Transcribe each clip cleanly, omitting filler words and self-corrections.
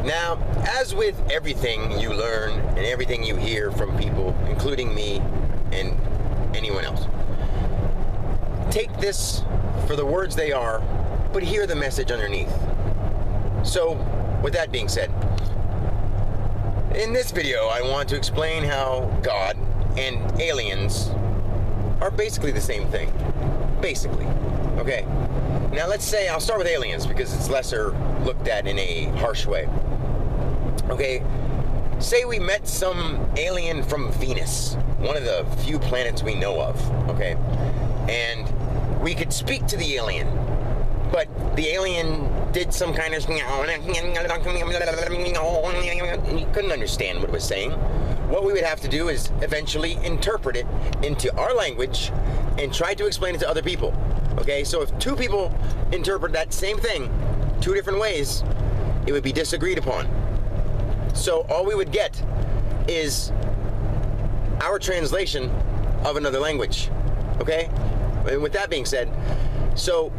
Now, as with everything you learn and everything you hear from people, including me and anyone else, take this for the words they are, but hear the message underneath. So, with that being said, in this video, I want to explain how God and aliens are basically the same thing. Basically. Okay? Now let's say, I'll start with aliens because it's lesser looked at in a harsh way. Okay? Say we met some alien from Venus, one of the few planets we know of. Okay? And we could speak to the alien, but the alien did some kind of... You couldn't understand what it was saying. What we would have to do is eventually interpret it into our language and try to explain it to other people. Okay, so if two people interpret that same thing two different ways, it would be disagreed upon. So all we would get is our translation of another language. Okay? And with that being said, so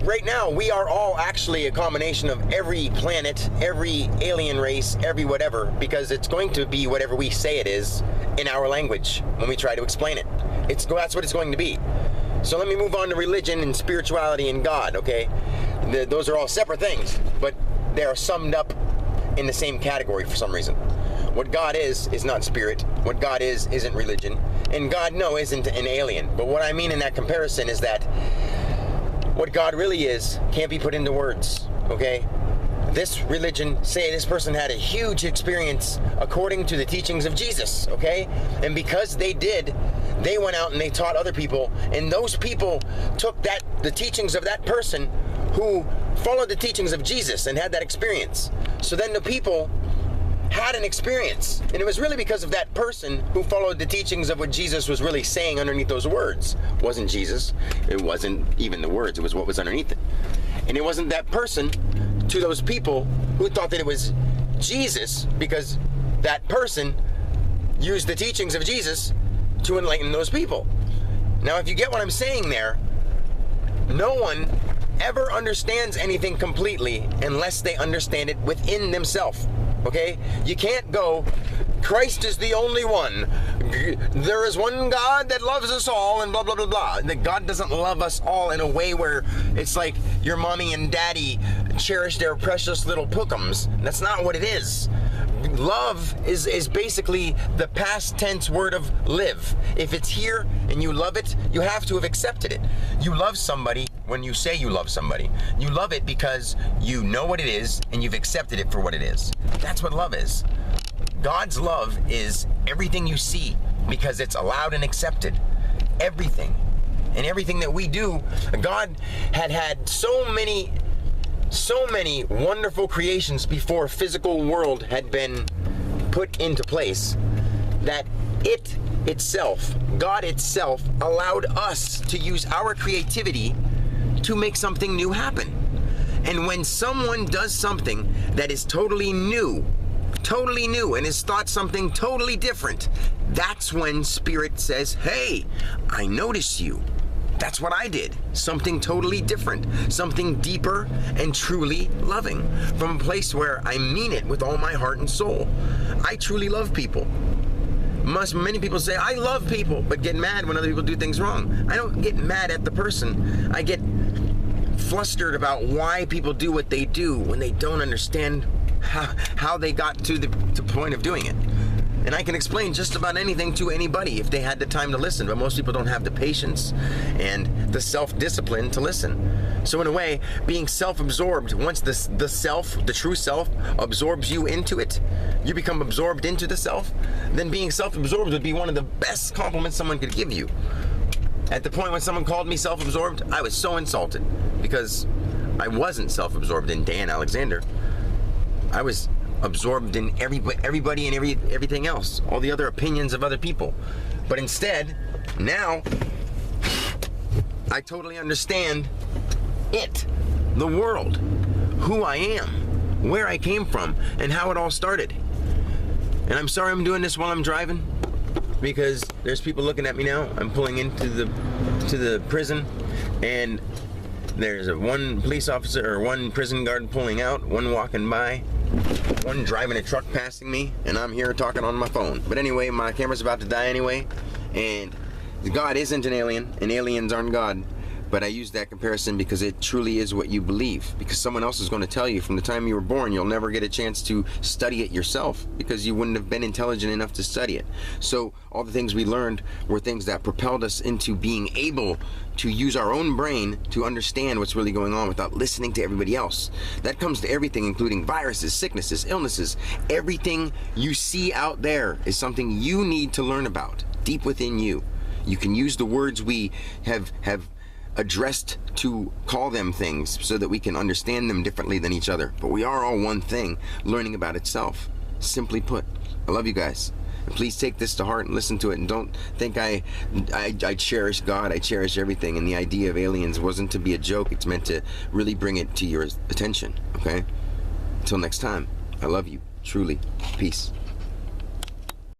right now we are all actually a combination of every planet, every alien race, every whatever, because it's going to be whatever we say it is in our language when we try to explain it. That's what it's going to be. So let me move on to religion and spirituality and God, okay? Those are all separate things, but they are summed up in the same category for some reason. What God is not spirit. What God is isn't religion. And God, no, isn't an alien. But what I mean in that comparison is that what God really is can't be put into words, okay? This religion, say this person had a huge experience according to the teachings of Jesus, okay? And because they did, they went out and they taught other people, and those people took the teachings of that person who followed the teachings of Jesus and had that experience. So then the people had an experience, and it was really because of that person who followed the teachings of what Jesus was really saying underneath those words. It wasn't Jesus, it wasn't even the words, it was what was underneath it. And it wasn't that person to those people who thought that it was Jesus because that person used the teachings of Jesus to enlighten those people. Now, if you get what I'm saying there, no one ever understands anything completely unless they understand it within themselves. Okay? You can't go, Christ is the only one. There is one God that loves us all and blah, blah, blah, blah. That God doesn't love us all in a way where it's like your mommy and daddy cherish their precious little pookums. That's not what it is. Love is basically the past tense word of live. If it's here and you love it, you have to have accepted it. You love somebody when you say you love somebody. You love it because you know what it is and you've accepted it for what it is. That's what love is. God's love is everything you see because it's allowed and accepted. Everything. And everything that we do, God had so many wonderful creations before physical world had been put into place that God itself allowed us to use our creativity to make something new happen. And when someone does something that is totally new and is thought something totally different, that's when Spirit says, hey, I notice you. That's what I did. Something totally different. Something deeper and truly loving. From a place where I mean it with all my heart and soul. I truly love people. Many people say, I love people, but get mad when other people do things wrong. I don't get mad at the person. I get flustered about why people do what they do when they don't understand how they got to the point of doing it. And I can explain just about anything to anybody if they had the time to listen, but most people don't have the patience and the self-discipline to listen. So in a way, being self-absorbed, once the true self absorbs you into it, you become absorbed into the self, then being self-absorbed would be one of the best compliments someone could give you. At the point when someone called me self-absorbed, I was so insulted because I wasn't self-absorbed in Dan Alexander. I was absorbed in everybody and everything else, all the other opinions of other people. But instead, now, I totally understand the world, who I am, where I came from, and how it all started. And I'm sorry I'm doing this while I'm driving, because there's people looking at me now. I'm pulling into the prison, and There's one police officer or one prison guard pulling out, one walking by, one driving a truck passing me, and I'm here talking on my phone. But anyway, my camera's about to die anyway, and God isn't an alien, and aliens aren't God. But I use that comparison because it truly is what you believe. Because someone else is going to tell you from the time you were born, you'll never get a chance to study it yourself because you wouldn't have been intelligent enough to study it. So all the things we learned were things that propelled us into being able to use our own brain to understand what's really going on without listening to everybody else. That comes to everything, including viruses, sicknesses, illnesses. Everything you see out there is something you need to learn about deep within you. You can use the words we have addressed to call them things so that we can understand them differently than each other. But we are all one thing, learning about itself. Simply put, I love you guys. And please take this to heart and listen to it, and don't think I cherish God. I cherish everything, and the idea of aliens wasn't to be a joke. It's meant to really bring it to your attention, okay? Until next time, I love you, truly. Peace.